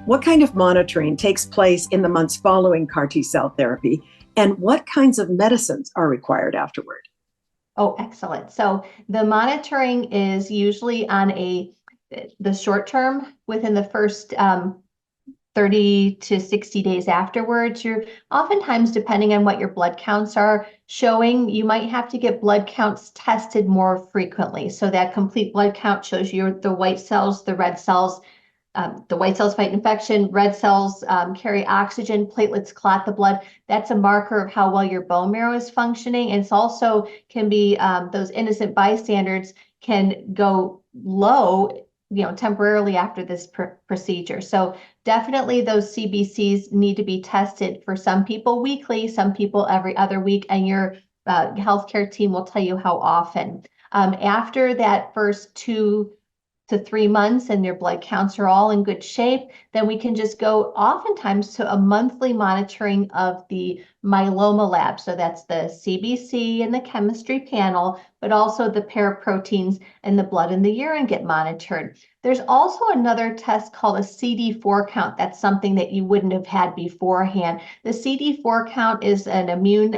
What kind of monitoring takes place in the months following CAR T cell therapy, and what kinds of medicines are required afterward? Oh, excellent. So the monitoring is usually on the short term within the first 30 to 60 days afterwards. You're oftentimes, depending on what your blood counts are showing, you might have to get blood counts tested more frequently. So that complete blood count shows you the white cells, the red cells. The white cells fight infection, red cells carry oxygen, platelets clot the blood. That's a marker of how well your bone marrow is functioning. And it's also can be those innocent bystanders can go low, temporarily after this procedure. So definitely those CBCs need to be tested for some people weekly, some people every other week, and your healthcare team will tell you how often. After that first 2 to 3 months and your blood counts are all in good shape, then we can just go oftentimes to a monthly monitoring of the myeloma lab. So that's the CBC and the chemistry panel, but also the paraproteins and the blood and the urine get monitored. There's also another test called a CD4 count. That's something that you wouldn't have had beforehand. The CD4 count is an immune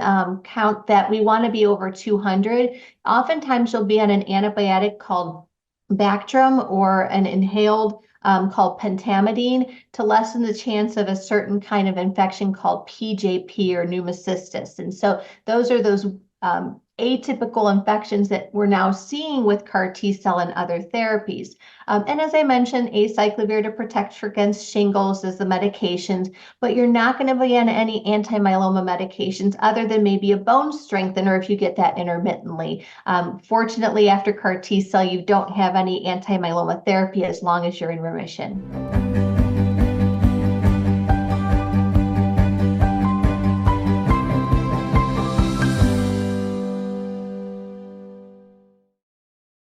count that we want to be over 200. Oftentimes you'll be on an antibiotic called Bactrim or an inhaled called pentamidine to lessen the chance of a certain kind of infection called PJP or pneumocystis. And so those are those atypical infections that we're now seeing with CAR T-cell and other therapies. And as I mentioned, acyclovir to protect against shingles is the medications, but you're not going to be on any anti-myeloma medications other than maybe a bone strengthener if you get that intermittently. Fortunately, after CAR T-cell, you don't have any anti-myeloma therapy as long as you're in remission.